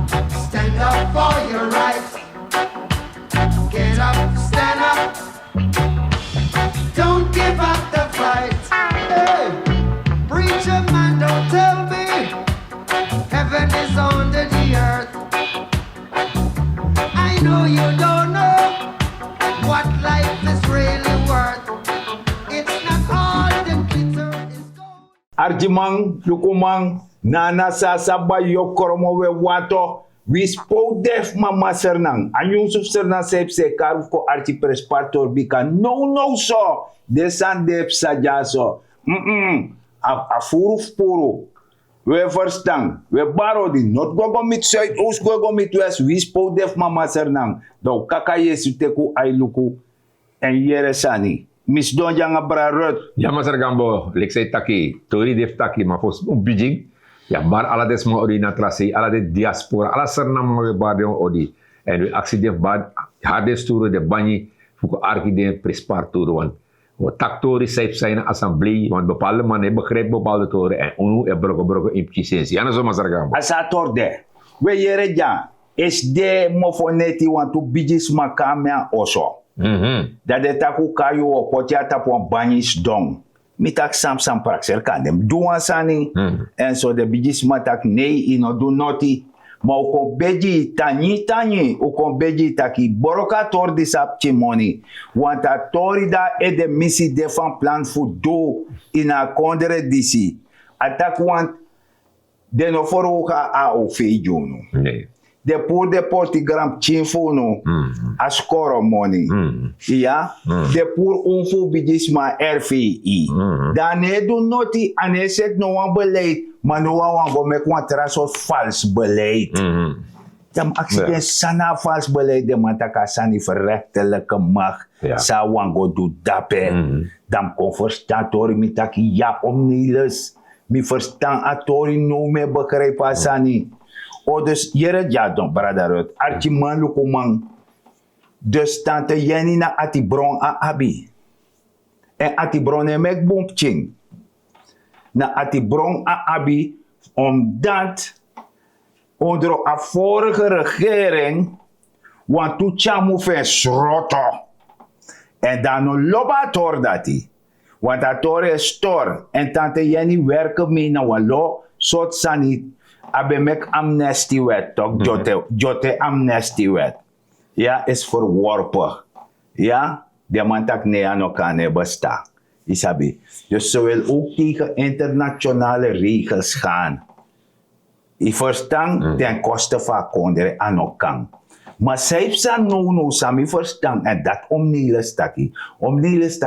Stand up for your rights. Get up, stand up. Don't give up the fight. Hey, preacher man, don't tell me heaven is under the earth. I know you don't know what life is really worth. It's not all the glitter is gold. Arjimang, lukumang, nana sasaba yokoromo we wato. We spoke def mama sernang. Anyong sernang sepse karu ko archi prespartor bika. No so. Desan def saja so. A furu puro. We verstang. We baro di. Not go mit zuid. Oost go mit west. We spoke def mama sernang. Do kakaye suteku ailuku. En yere sani. Mis don janga brarut. Ja, Master Gambo, leksay taki, tori def taki, maar volgens bijing, ja, maar alle des mo odi na trasi, alle de diaspora, alle sernam mo bade odi. En we actie def bad, harde stoere de banyi, fuko arki de prespartoren, want we taktori safe zijn assemblee, want bepaalde mannen begrijpen bepaalde toren en unu e broko implicentie. Ja, zo Master Gambo. Asa torde. We yere ja. Is de mofoneti want to bijis makamea oso. Dat de taku kayo o potja tapon banyis dong. Mitak sam praxer kan dem duan sani. En so de bijis matak nei ino do noti. Ma o kon beji tani o kon beji taki boroka tor di sap chimoni. Want a tori da e de misi defan plan fu do ina kondre disi. Atak want de no foro ka a o feijunu. Nee. De pour de portigram chinfuno a score money. Ja? De pour unfu bidisma RVI. Dan he do noti en he zet no wan beleid, maar no wan go mek wan traso vals beleid. Dan accident sana vals beleid de mataka sani verrechtelijke macht. Ja. Sa wan go do dape. Dan kon verstaan tori mitaki ja omniles. Mi verstaan a tori no me begrijp sani. O dus jere ja don brother archi man lukumang dus tante Jenny na ati bron a abi en ati bron e mek bumpching na ati bron a abi omdat onder a vorige regering want tu chamu fe sroto en dan no lobator dati want a tore store en tante Jenny werken mee na walo sot sani abe mek amnesty wet toch jote amnesty wet ja is verworpen ja de mantak ne ano kane besta isabi dus ze wil ook tegen internationale regels gaan I verstaan ten koste van kondere ano kan maar saipsa no sami verstaan en dat omniles taki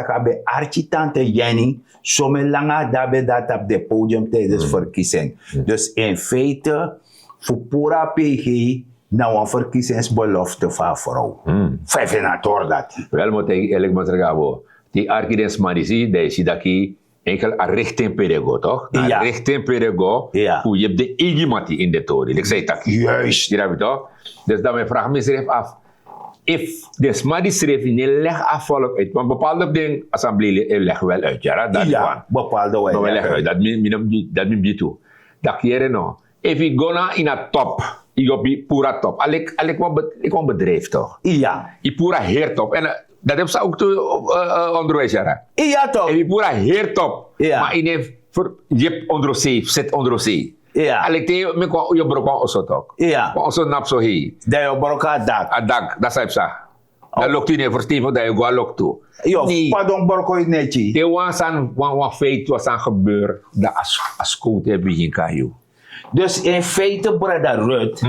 abe architante Jenny sommige lange daarbij dat op de podium tijdens verkiezing. Dus in feite, voor pura PG, nou een verkiezingsbelofte van vrouw. 35 dat. Wel moet ik eerlijk maar zeggen, die architects manisi, die zie dat je enkel een richting pedego, toch? Een richting pedego, hoe je hebt de igimati in de toren. Ik zei dat. Juist. Die heb je toch? Dus dan vraag me zich af. If de smadi schreef in een leg afvallen uit, want bepaalde dingen assemblee leggen wel uit, ja, dat ja, bepaalde wel leggen uit, dat min bitu. Dat keren no. If you go na in a top, you go be pura top. Ik kwam bedrijf toch? Ja. I pura heer top en dat heb ze ook te onderwijs ja. Ja toch? If you pura heer top, ja. Maar in je onder zee, zit onder zee. Ja. Alek te me ko yo broka oso tok. Ja. Ko oso nap so hi. Da yo broka dak. Adak, dat zei sa. Da lokti ne verstivo da yo go loktu. Yo, pardon broko nechi. Te wan feit was aan gebeur da as koot hebben hier kayu. Dus in feite brother Rut.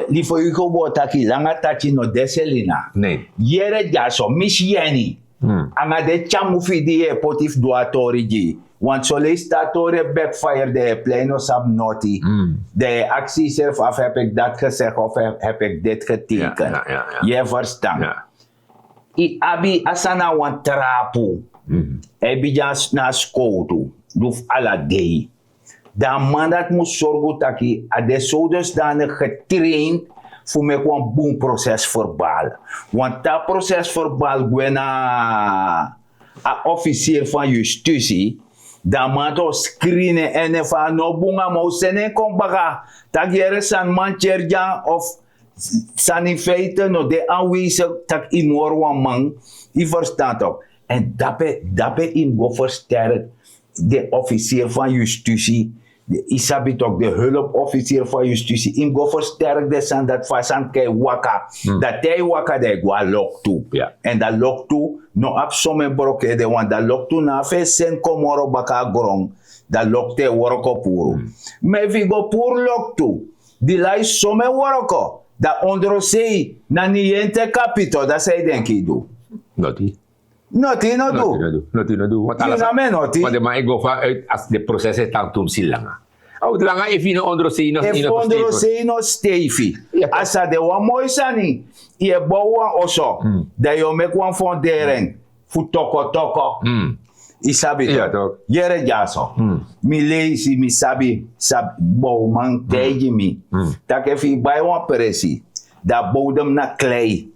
Liefo yuko botaki langa tachi no deselina. Nee. Yere jaso misieni. Anga de chamu fidi e potif doatori ji. Want sollicitatoren backfire de pleino sab noti. De actie zelf af heb ik dat gezegd of heb ik dit getekend. Ja. Je verstaan. Ja. I abi asana wan trapu. Ebi jas na skotu. Duf ala gay. Dan mandat moet zorgen dat je de zodanig getraind voor me een boom proces verbaal. Want dat proces verbaal gwen a officier van justitie Damato screenen en fa no bunga mo sene kom baga. Tak jere san man cherja of san in feite no de aanwezig tak imor wan man. I verstaat ook. En dape in go versterkt de officier van justitie. Isabit ook de hulpofficier van justitie. In go versterkt de san dat fasan kei waka. Dat hij waka de gwa lok toe. Ja. En dat lok toe no ap some broke de want dat lok toe na fe sen komoro baka grong. Dat lok te worko puro. Me vi go pur lok toe. Die lai some worko. Dat onder zee na niente capito. Dat zij denk ik doe. Noti. Noti no do. Noti. Want Je na me noti. Want maar ik go uit als de processen tang toen silanga. Oh, langa if je onder zee nog E onder zee no stevi. Ja. Asa de wa mooi sani. Je bouwa oso. Dat je mek wan fonderen. Fu toko. Isabi Ja, to. toch. Yere jaso. Mi leisi mi sabi bouw man tegen mi. Dat if je bij wan presi. Dat bodem na klei.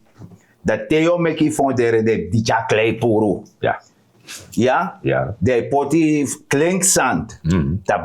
Dat teo meki fonderen de dicha klei puro. Ja. Ja? Ja. De poti klinksand.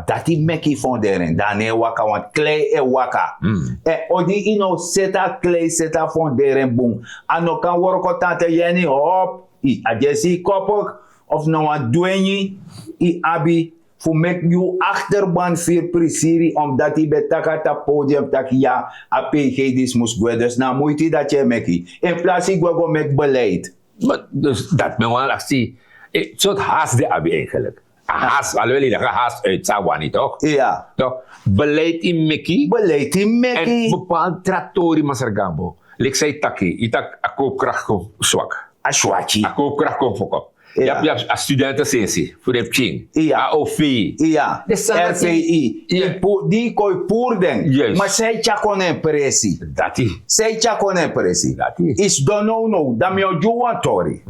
Dat die meki fonderen. Dan e waka, want klei e waka. En odi ino seta klei, seta fonderen boom. Ano kan worko tante jeni hop. I adjesi kopok. Of no an duenyi. I abi. Voor mek you achterban vier prisiri. Omdat die betaka ta podium tak ja. A PG dis mus dus na moeite dat je meki. In plaats ik go mek beleid. Maar dus dat men wel actie. Een soort haast de abi eigenlijk. Haast, alhoewel je haast uit Sawani toch? Ja. Toch? Beleid in Meki. Beleid die En meki. bepaald traktori masargambo. Lek zei taki. Itak a koopkracht kom zwak. Ashwachi. A koopkracht kom fokop. Ja. Je hebt studentensensie. Voor de ching. Ja. AOV. Ja, De sangat- RPI. Ja. Die koi poerden. Juist. Maar zij tjakonen presi. Dati. Zij tjakonen presi. Dati. Is do no. Dat me juwan tori.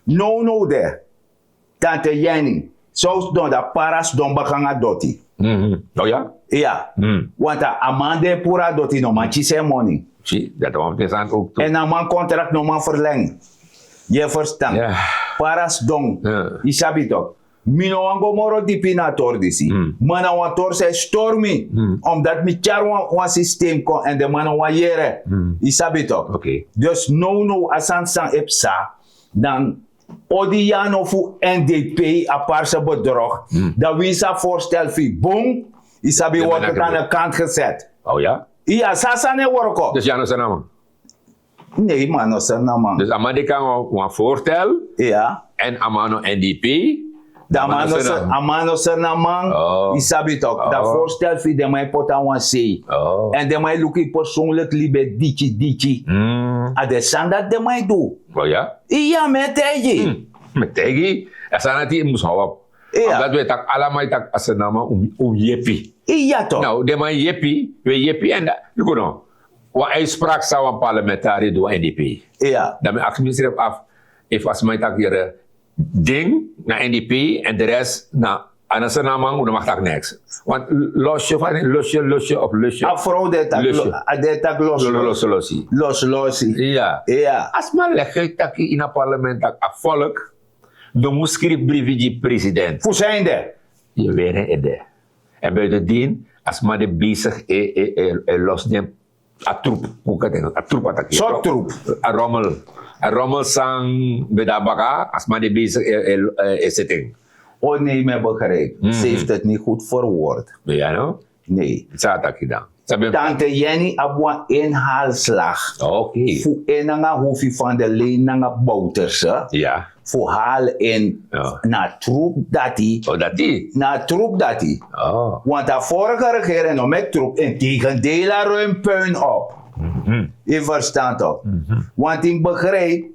No de. Tante Jenny. Zo don da paras don bakanga doti. Oh ja? Ja. Want a amande pura doti no man chise money. Zie, dat was interessant ook toe. En a man contract no man verleng. Je verstaan. Ja. Paras don. Ja. Isabi toch. Mino wango moro di pinator disi. Mana wan tor se stormy. Omdat mi char wan systeem kon en de mana wan yere. Isabi toch. Oké. Dus no asan san epsa. Dan odiano fu NDP a parse bedrog. Dat wie sa voorstel fi boom. Isabi Ja, wordt maar het dat aan de kant gezet. Oh ja? Ja, sasa ne worko. Dus Janus en naam. Nee man, no sen na man. Dus Amadi kan een voorstel Ja. en Amano NDP. Amano sen na man. Oh. Isabi toch. Dat Oh. voorstel fi de mij pota wan sei. Oh. En de mij luki persoonlijk libe dichi. A de san dat de mij doe. Oh ja? Ja, met teji. Met Tegi. Er zijn het hier moest houden. Ja. Omdat we tak allemaal tak als een naam om jeppie. Ja toch. Nou, de man jeppie, we jeppie en dat. Lukt nou. Wat uitspraak zou een parlementariër doen NDP. Ja. Dan ben ik me af. Even als mij tak hier ding naar NDP en de rest naar anders naam dan mag dat niks. Want losje of lusje. Afro de tak Lusje. de tak Losje. losi. Ja. Ja. Als men legt dat in het parlement dat het volk, dan moet schrijven briefje die president. Hoe zijn de? Je weet het. En buitendien, als men de bezig los neemt, a troep, hoe kan het? A troep attack. Soort troep. A rommel sang bedabaka, als men de bezig is zitting. Oh nee, me begreep. Ze heeft het niet goed verwoord. Ja, no? Nee. Het staat dat dan. Tante Jenny abwa inhaalslag. Oké. Voor enanga hoefie van de leen nanga bouterse. Ja. Voor haal in Ja. na troep dati. Oh, dat die? Na troep dati. Oh. Want de vorige regering nog met troep in tegendeel ruim puin op. Je verstaat toch? Want ik begreep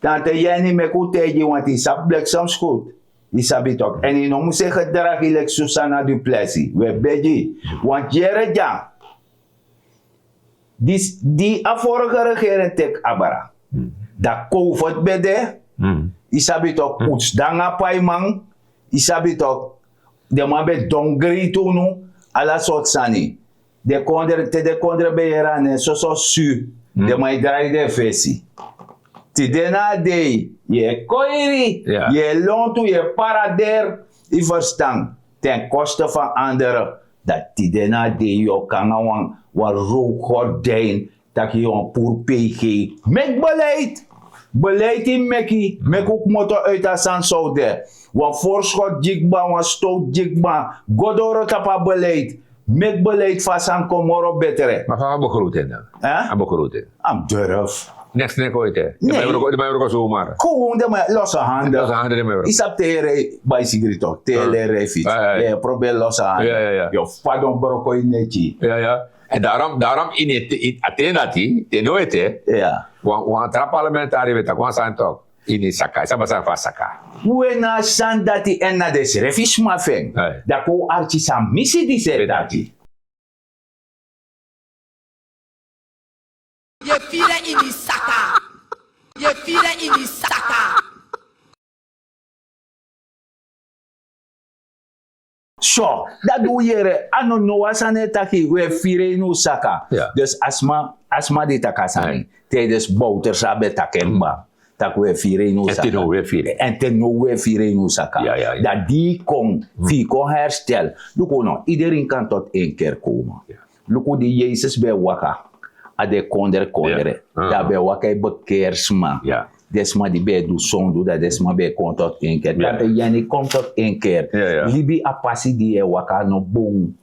Tante Jenny me kuteji want die sap bliksem goed. Die sabi toch. En je moet zich gedragen like Susanna Duplessis. We beji. Want jere ja. Die vorige regering tek abara. Da COVID bede. Isabi toch. Uts danga paimang. Isabi toch. De man be dongri tunu. Ala sot sani. De kondre beyera ne so su. De man draai de fesi. Ti dena dei. Je koiri. Ja. Je lontu. Je parader. Je verstaan, ten koste van anderen, dat die daarna de jou kan gaan, wat rookgordijn, dat je een poer PG. Met beleid! Beleid in Mekkie, mek ook motto uit als aan Saudi. Wat voorschot jikba, wat stoot jikba, godoro tapa beleid. Met beleid vast aan komoro betere. Maar gaan we begroeten dan? Hè? Begroeten. Am durf. Next nek ooit hè? Nee. De mij ook zomaar. Gewoon de losse handen. Losse handen ermee. Isap tere bij sigrito, tere refit. Ja. Probeer losse handen. Ja. Yo, fadon broko in netje. Ja. En daarom in Atenati, in nooit hè? Ja. Want tra parlementari weet ik, zijn toch in Saka, is maar van Saka. We na san dati en na des refis mafeng. Hey. Da ko archi sa misi di se dati. Je vieren in die saka. Je vieren in die saka. So, dat doe je. Ano no wasane taki we fire no saka. Ja. Dus asma di takasani. Tijdens bouter sabe takenba. Tak we fire no En saka. ten weer vieren. En ten no we fire no saka. Ja. Dat die kon, die kon herstel. Luko no, iedereen kan tot één keer komen. Ja. Luko die Jezus bij waka. Ade kondere. Ja. Dat bij waka bekeersma. Ja. Desma die bij doet zonde, dat desma bij komt tot één keer. Ja. Dat bij Jannie komt tot één keer. Ja. Libi apasi die waka no boom.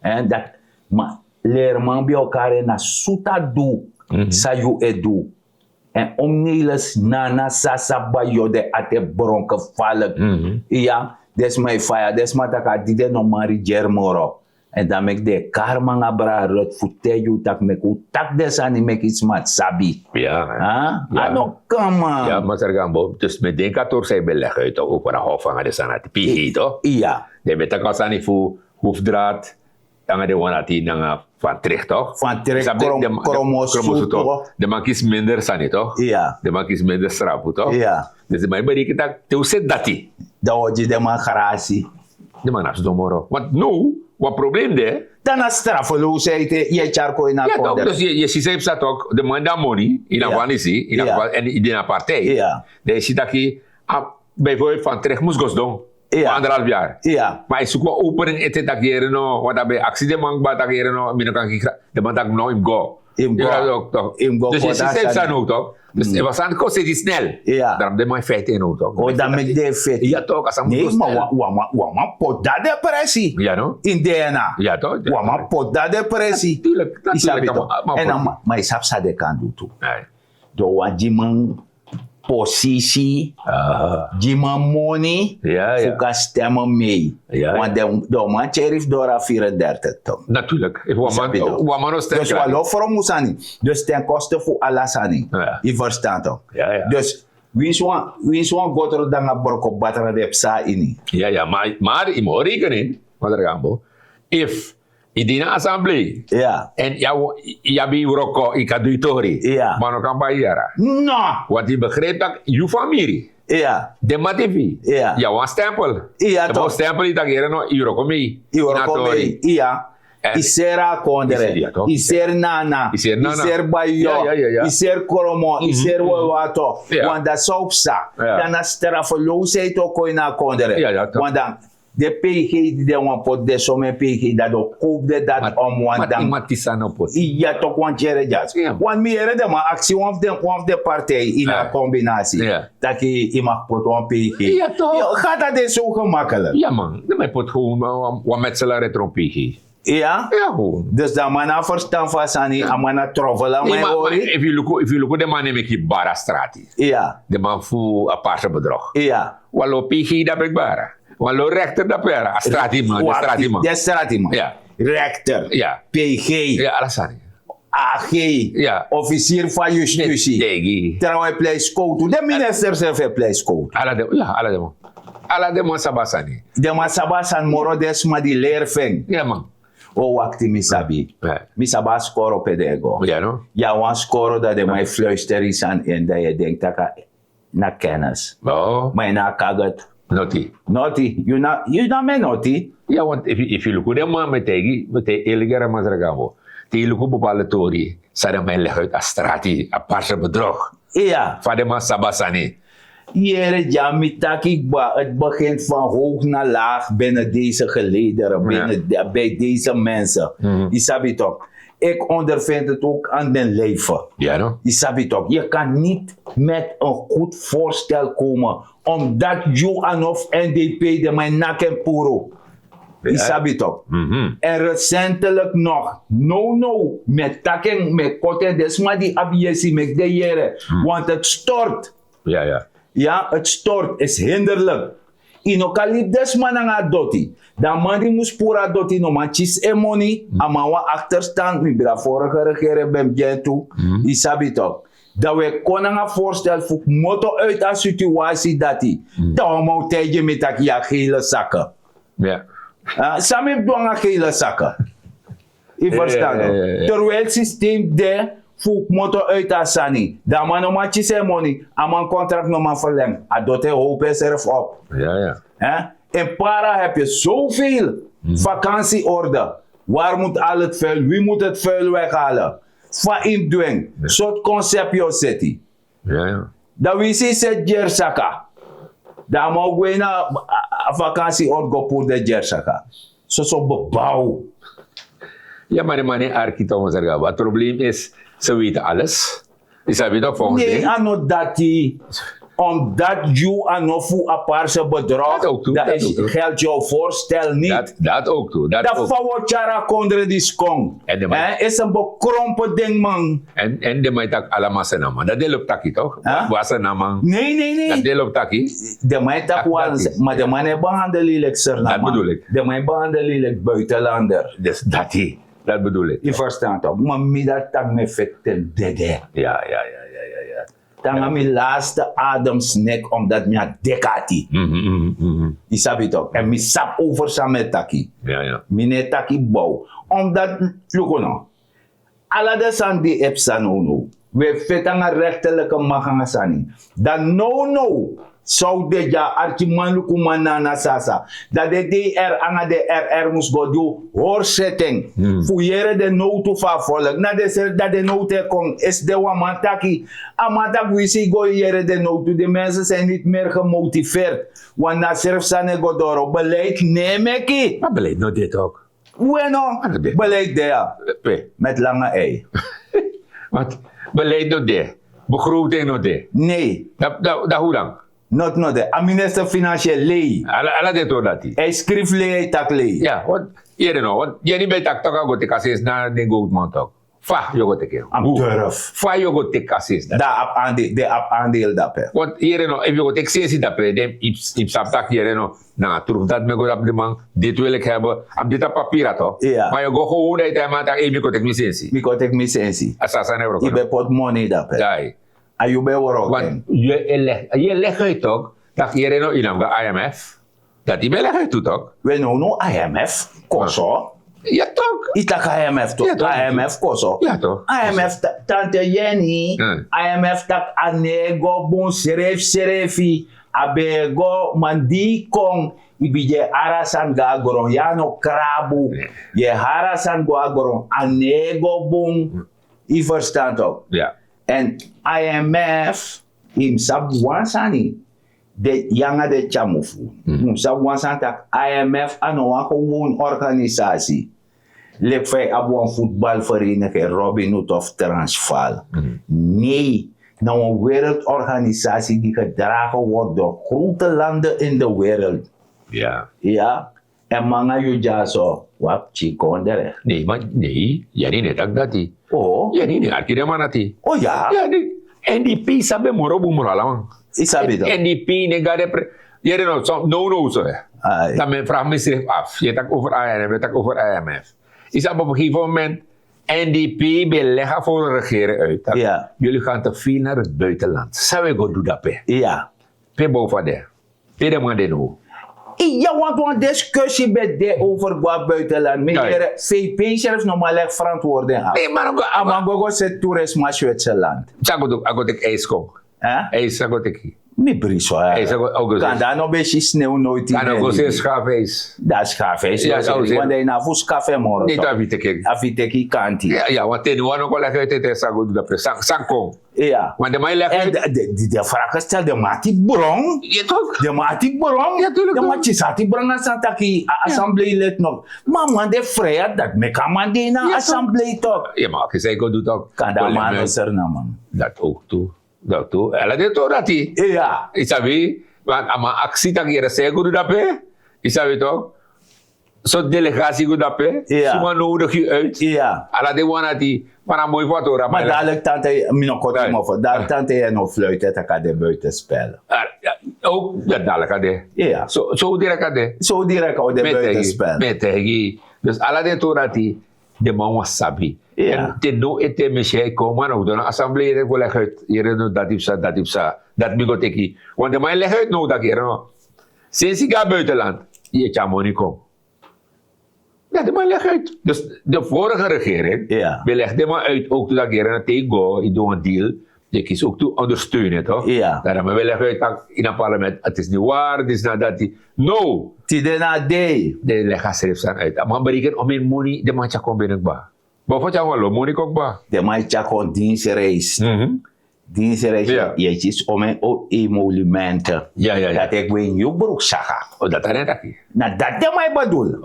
En dat, maar leerman bij elkaar na suta do, sayu edu. En omneles nana sasa bayo de ate bronke vallen. Ja, desma fire, desma taka dide no mari germoro. En dan mek de karma nga bra rot futeju tak mek u tak desani mek iets mat sabi. Ja. Ha? Ja. Ano kama? Ja, maar Sargambo, dus met den kator zij beleggen uit ook voor de hof van de sanat PG toch? Ja. De met de kasani voor hoefdraad, dan de wanati dan van terecht toch? Van terecht, Snap je? kromosu toch? De man kies minder sani toch? Ja. De man kies minder strafu toch? Ja. Dus de man bereikt dat te zet dati. Dat wordt je de man garasi. De man heeft domoro. Want nu, wat probleem de? Dan is straffeloos uit je charco in Ja een toch, konder. dus je ziet dat ook, de man dat money, in een coalitie, in een en in een partij. Ja. Dan zie dat je bijvoorbeeld van terecht moest gaan doen. Ja. Voor 1,5 jaar. Ja. Maar ik zoek wel opening eten dat je no, wat dat bij actie de man dat je no, min kan je de man dat no im go. Im go. Ja, ook toch. Im go Dus je voor dat ziet zelf zijn- aan ook toch. Dus het was aan de kost die snel. Ja. Daarom de man feiten in ook toch. O, dan met de vet. Ja toch, als aan Nee, maar wama pot dat depressie. Ja no. In DNA. Ja toch. Wama pot dat depressie. Natuurlijk, Isabi natuurlijk. toch. En dan, maar isap sa de kan doen toe. Nee. Do wajiman positie, jiman money, Ja. voor kan stemmen mee. Ja. Want de man sheriff Dora 34 toch. Natuurlijk. If Isabi toch. woman nog Dus wat lo voor ons aan. Dus ten koste voor alles aan. Ja. Je verstaat toch? Ja. Dus wie zo'n godro dan een brok op batterij de psa in. Ja, maar je moet rekenen, wat er gaan if in die assemblee Ja. en ja bij Uroko in Kaduitori, Ja. maar nog kan bijjaren. No. Want die begreep dat je familie, Ja. de mativi, Ja. ja, een stempel. Ja, de toch. stempel die dat hier nog Uroko mee. Iorokome. Ja. En- Isera kondere. Ja, toch? Iser nana. Iser nana. Iser bayo. Ja. Iser koromo. Iser wawato. Ja. Want dat zou opsa. Ja. Dan is straffeloosheid ook in een kondere. Ja, toch. Want dan de PG die de wan pot de somme PG dat ook koopde dat om want dan. Iemand die zijn op het. Ja, toch, want je redt. Ja. Want meer de maar actie of de partij in Ja. een combinatie. Ja. Dat je mag pot een PG. Ja, toch. Ja, gaat dat dus zo gemakkelijk? Ja man, dan heb je het gewoon wat met z'n retropie. Ja? Ja gewoon. Dus dat man a verstaan van Sani, a man a trovela Nee, mij maar hoor. if you look, de man neem ik je bara strati. Ja, De man voel aparte bedrag. ja. Wallo PG dat ik bara. Wallo rechter dat pera. A strati man, de strati man. De strati man. Ja. Rechter. Ja. PG. Ja, alassani. AG. Ja. Officier van justitie. Degi. Trouwens, place code. De minister zelf heeft place code. Ala de man. Ala de man sabasani. De man sabasan moro desma di leerfeng. Ja man. O wakti misabi. Ja. Misaba score pedego. Ja no. Ja, wan score dat de mij fluister is aan en dat je denkt dat na kennis. Oh, Maar na kagat. noti. Naughty. You not me naughty. Ja, want if you look, de man met de elegere man zergamo. Die look bepaalde tori. Sa de man leg uit a strati, aparte bedrag. Ja. Van de man sabasani. Jere Jamitaki, het begint van hoog naar laag binnen deze gelederen, bij deze mensen. Je sabi toch? Ik ondervind het ook aan mijn leven. Ja, no? Je sabi toch? Je kan niet met een goed voorstel komen, omdat you anof NDP de mijn nak en puro. Je sabi toch? En recentelijk nog, no, met takken, met koten, desma die abiesi met de jere, want het stort. Ja. Ja, het stort, is hinderlijk. Inokalip desma nanga doti. Dan man die moest pura doti no man chis e money, ama wa achterstand, mi bira vorige regering ben bien toe. Je sabi toch? Dat we konden een voorstel voor motto uit een situatie dat hij. Dan moet hij met dat ja gele zakken. Ja. Samen doen een gele zakken. Je verstaat nog? Terwijl het systeem de voor motto uit een sani. Dan man no man chis e money, ama contract no man verlengt. Adot hij hoop reserve op. Ja. In para heb je zoveel vakantieorde. Waar moet al het vuil? Wie moet het vuil weghalen? Van indwing. Soort concept je zet. Ja. Dat we zien zet Jersaka. Daar mogen we naar vakantieorde voor de Jersaka. Zo bebouw. Ja, maar de man in architect zeggen, wat het probleem is, ze weten alles. Is dat weer volgens Nee, ano dat die. Omdat je aan een apartse bedrag, dat is geld jouw voorstel niet. Dat ook toe. Dat fawotjara kondre die skong. Is een bekrompen ding, man. En de mij tak allemaal zijn naam. Dat deel op takkie toch? Was zijn naam? Nee. Dat deel op takkie? De mij tak was, maar de man heeft behandeld sir. Dat bedoel ik. De mij behandeld buitenlander. Dus dat bedoel ik. Je verstaat toch? Maar mij dat tak me vetten dede. Ja. Dan heb mijn laatste ademsnek omdat mij dekati. Je sabi toch? En mijn sap over samen taki. Ja. Mijn taki bouw. Omdat, look nou. Alla de san die epsanono. We vetten een rechterlijke magangasani. Dan no. Zou de ja archiman lukumana na sasa. Dat de DR anga de RR moest go do hoorzetting. Fuyere de notu van volk. Na de ser dat de notu kon is de wamantaki. Amatak wisi go jere de notu. De mensen zijn niet meer gemotiveerd. Want na serf sane go doro. Beleid nemeki. Maar beleid nou dit ook. Bueno. Beleid de ja. Met lange ei. Wat? Beleid nou dit. Begroting nou dit. Nee. Dat hoe dan? Not de. A minister financieel lei. Ala de to dati. Hij schreef lei tak lei. Ja, want hier no, want je niet bij tak toch go te kasses na de gold man toch. Fa je go te keer. Am durf. Fa je go te kasses. Da ap aandeel dape. Want hier no, if je go te sensie dape, dem ip sap tak hier no. Na terug dat me go op de man. Dit wil ik hebben. Am dit op papier toch? Ja. Maar je go gewoon uit en man tak even go te mi sensie. Mi ko tek mi sensi. Asasa ne bro. Ibe pot money dape. Dai. Ayube woro. Want je leg uit toch? Dat hier no inam ga IMF. Dat die leg uit toch? We no IMF koso. Ja toch? Itak IMF toch? Ja, toch. IMF koso. Ja toch? IMF tante Jenny. IMF tak anego bon serefi. Abego mandi kong. Ibije arasan ga goron. Yano krabu. Je harasan go agoron. Anego bon. I verstand toch? Ja. En IMF, im sabwansani, de yanga de chamufu. Sabwansan tak IMF ano een gewoon organisatie. Lek wij abo een voetbalvereniging, Robin Hood of Transvaal. Nee, nou een wereldorganisatie die gedragen wordt door grote landen in de wereld. Ja. Ja, en manga yuja zo, wap chikondere. Nee, maar nee, jij niet net dat die. Oh, Ja, niet akhirnya mana ti? oh ja, Ja, die NDP sabe moro bumuro lang. isabi dat. NDP negara pre. Je no no zo. Ai. Dan men vraagt me zich af. Je tak over IMF, je tak over IMF. Is dat op een gegeven moment NDP beleggen voor de regering uit. Dat Ja. Jullie gaan te veel naar het buitenland. Zou we go doen dat pe? Ja. Pe boven daar. Pe de man de no. Ja, want een discussie met de over wat buitenland. Meneer, VP zelfs normaal echt verantwoording aan. Nee, maar ook. Amangogo zet toerisme Zwitserland. Sagot ik ijs kom. Hè? Ijs sagot ik. Mi briso. Hey, zeg Augustus. Kan daar nog beetje sneeuw nooit in. Kan ook zeggen Scarface. Dat is Scarface. Ja, zou zeggen. Want hij na voor café morgen. Nee, dat weet ik. Afiteki kanti. Ja, want ten nu ook wel leggen uit het Sago de Pres. Sankong. Ja. Want de mij leggen En uit. de vraag is stel de mati brong. Ja, toch? De mati brong. Ja, tuurlijk De toch. mati sati brong aan Santaki assemblee lid nog. Maar man de vrijheid dat me kan man die na Ja, assemblee toch. Ja, maar ik zeg ik doe toch. Kan daar man is er na man. Dat ook toe. Dat toe. Ela de toch dat hij. Ja. Isabi, want ama actie tak yere se go dape. Isabi toch? Zo delegatie go dape. Ja. Suma nodig je uit. Ja. Ala de wana die, maar een mooi foto Maar ramai. dadelijk tante, minokoti Nee. moffen. Daar tante je nog fluiten, dat kan de buiten spelen. Ook dat dadelijk ade. Ja. Zo direct ade. Zo direct uit de buiten spelen. Met tegi. Dus ala de torati de man was sabi. Ja. En te no ete meshe komen ook dan assemblee de leg uit. Hier no dat ipsa. Dat mi go teki. Want de man leg uit no dat hier no. Sinds ik ga buitenland, je chamoni kom. Ja, de man leg uit. Dus de vorige regering, Ja. belegde de man uit ook toen dat hier naar tego, ik doe een deal. Je kiest ook toe ondersteunen, toch? Ja. Daarom we leggen uit dat in het parlement, het is niet waar, het is niet dat. No! Tide na day. De leggen schrijf zijn uit. Maar berekenen om in money, de man komt binnen ba. Maar wat jou wel, money komt ba. De man chakon dienstreis. Dienstreis. Ja. Je is om een emolumenten. Ja. Dat ik weet je broek zeggen. Oh, dat is net aquí. Nou, dat is mij bedoel.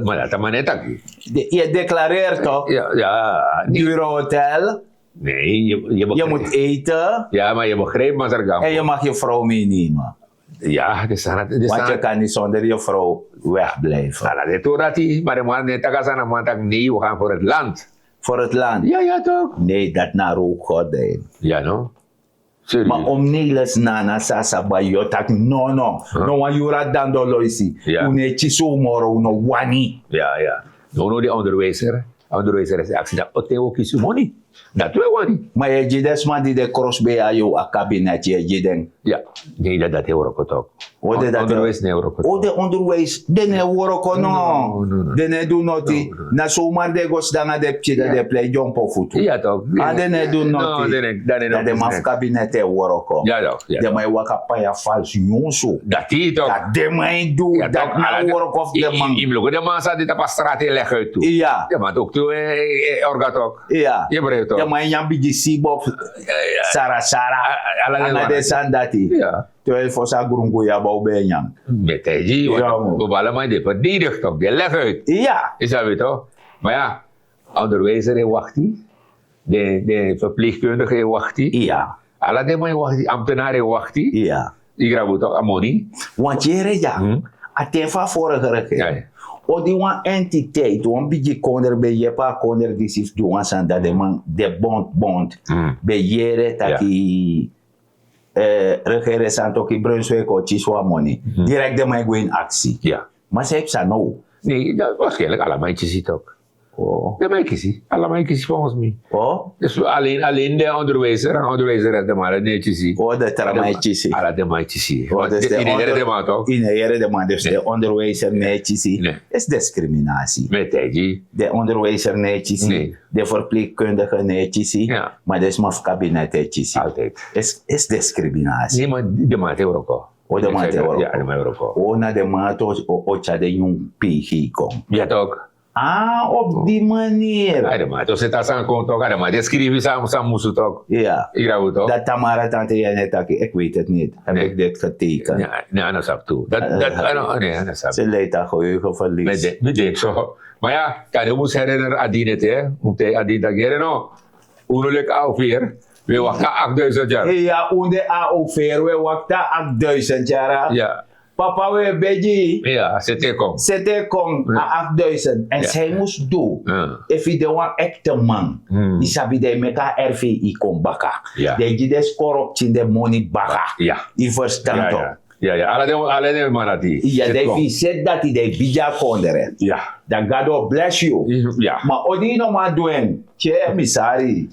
Maar dat is net aquí. Je declareert toch? Ja. Dure hotel. Nee, je Je begrijpt. moet eten. Ja, maar je begrijpt, maar zeg En je mag je vrouw meenemen. Ja, het is aan het. Want je kan niet zonder je vrouw wegblijven. Ala de Torati, maar de man net tagasan aan man nee, we gaan voor het land. Voor het land. Ja, toch? Nee, dat naar ook gordijn. Ja, no? Serieus. Maar om Niels nana sasa ba yotak no. No wan yura dan do loisi. Ja. Une chiso moro no wani. Ja. No, de onderwijzer. Onderwijzer is actie dat Oteo kies money. Dat we wani. Maar je jides man die de cross bij jou a kabinet je jiden. Ja, nee, dat heel ook toch. Ode dat Onderwijs nee ook. O de onderwijs dene woroko no. No. Dene do noti. Na zomaar de gos danga de pchida de play jump of futu. Ja, toch. Ah, dene do No, noti. dat Dat de maf kabinet e woroko. Ja, toch. De mai waka pa ya fals yonso. Dat die toch. Dat de mai do. Ja, Dat na woroko of de man. Im logo de man sa dit op straat leg uit toe. Ja. Ja, maar ook toe orga toch. Ja. Je begrijpt toch. De man yang biji sibop. Sara. Ala de Anga de wana. sandati. Ja. Terwijl voor sa grungu ya bau benyang. Met die, Ja, man. we ballen maar dit verdedig toch. Die leg uit. Ja. Is dat weet toch? Maar ja, onderwijzer wacht die. De verpleegkundige wacht die. Ja. Alla de man wacht die. Ambtenaren wacht die. Ja. Die graag toch amoni. Want je ja. Atefa vorige regering. Ja. O die wan entiteit, wan biji konder be je pa konder disif die wan san dat de man de bond. Be jere taki regeren san toki Brunswijk o Chiswa money. Direct de man go in actie. Ja. Maar ze heeft sa no. Nee, dat waarschijnlijk alle meisjes ziet ook. Oh. De meisjes, alle meisjes volgens mij. Oh. Dus alleen de onderwijzer is de maar netjes zien. Oh, de tramaichisi. Alle de meisjes zien. Oh, dus de Iedereen de man toch? in de man, dus de onderwijzer netjisi. Nee. Is discriminatie. Met die. De onderwijzer netjisi. Nee. De verpleegkundige netjisi. Ja. Maar dat is maar kabinet netjisi. Altijd. Is discriminatie. Nee, maar de man heeft ook al. O de man heeft ook al. Ja, de man heeft ook al. O na de mato o de jong pigi kom. Ja toch? Ah, op die manier. Ja, de man. Dus het is aan kant toch? De man. Die schrijven samen moesten toch? Ja. Ik graag toch? Dat Tamara tante Janet, ik weet het niet. Heb Nee. ik dit getekend? Ja, nee, dat snap toe. Nee, dat snap. Ze leidt aan geheugenverlies. Met denk zo. Maar ja, kan je moest herinneren aan die net, hè? Omdat Adine dat geren no. Unulik alweer. We wachten 8000 jaar. Ja, onder AOV, we wachten 8000 jaar. Ja. Papa, we beji. Ja, zit kom. Zette kom Ja. 8000. En Ja. zij moest doen. Ja. If je de one echte man. Die sabi de meka RVI kom baka. Ja. De je des corruptie de money baka. Ja. Je verstand toch? Ja. Alle de man die. Ja, de fi zet dat die de bija kondere. Ja. Dat God bless you. Ja. Maar odi no ma doen. Tje, misari.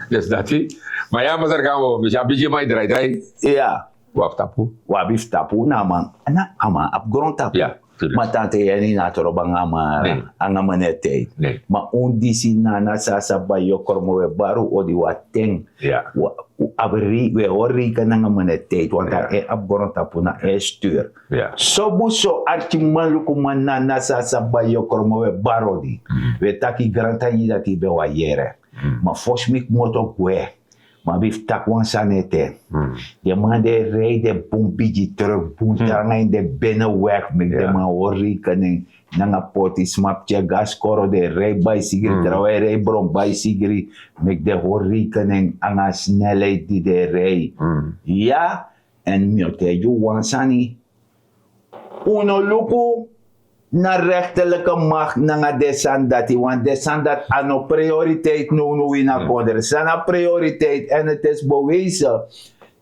Dus dat die. Maar ja, maar daar gaan we. Dus ja, beetje mij draai. Ja. Wacht tapu. Wabif tapu na man. Na ama ap grond tapu. Ja, tuurlijk. Maar tante yani na toroba ngama Nee. angama nete. Nee. Maar on disi na na sasa ba yo kormo we baru odi wateng. Ja. we horen kan nga mijn tijd, want dat is abgrond tapu na stuur. Ja. Sobuso archi maluku manna nasa sabayo kromo we barodi. We taki granta yi dat ibe wa yere. Ma fosmik moto kwe. Ma bif tak wan sanete. De man de rei de bumpiji terug buntaranga in de binnenweg met de man hori kaning nanga poti smapje gas koro de rei bij sigri terwijl rei bron bij sigri met de hori kaning anga snelheid die de rei. Ja, en miote ju wansani. Uno luku na rechterlijke macht na desandati, want desandat ano prioriteit no in a konder. Sana prioriteit en het is bewezen.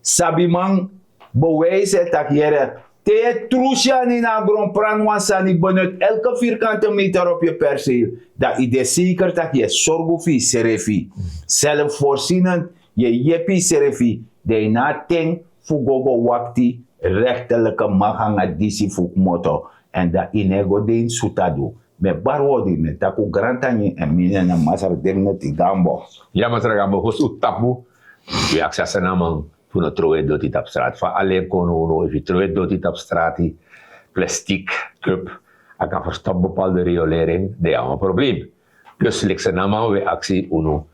Sabimang bewezen dat jere. Te trusja ni na bron pranwansani benut elke vierkante meter op je perceel. Dat ide zeker dat je zorgofi serefi. Zelfvoorzienend je jepi serefi. De na ting fugogo wakti rechterlijke mahanga disi fuk moto. En dat inego den sutadu. Me barwodi me taku grantani en mine na masar demne ti gambo. Ja, maar terug aan hos utapu. Je access namang puno troe doti tap straat. Fa alleen kono if je troe doti tap straat plastic cup. Ik kan verstap bepaalde riolering. Dat is een probleem. Dus likse namang we actie uno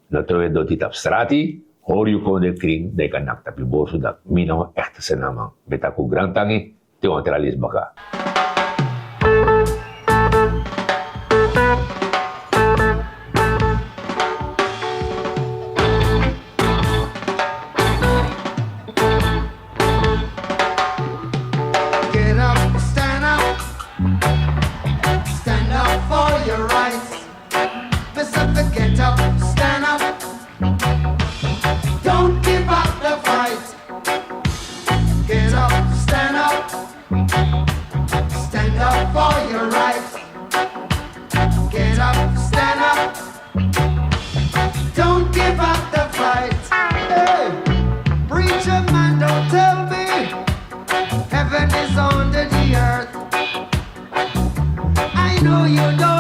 na troe doti tap straat. Hoor je kon de kring de kan nak tapi borsu dat mino echt se namang. Betaku grantangi te ontralis baka. Get up, stand up for your rights. Listen, get up, stand up. Don't give up the fight. Get up, stand up for your rights. Get up, stand up. Don't give up the fight. Hey, preacher man, don't tell me heaven is under the earth. I know you don't.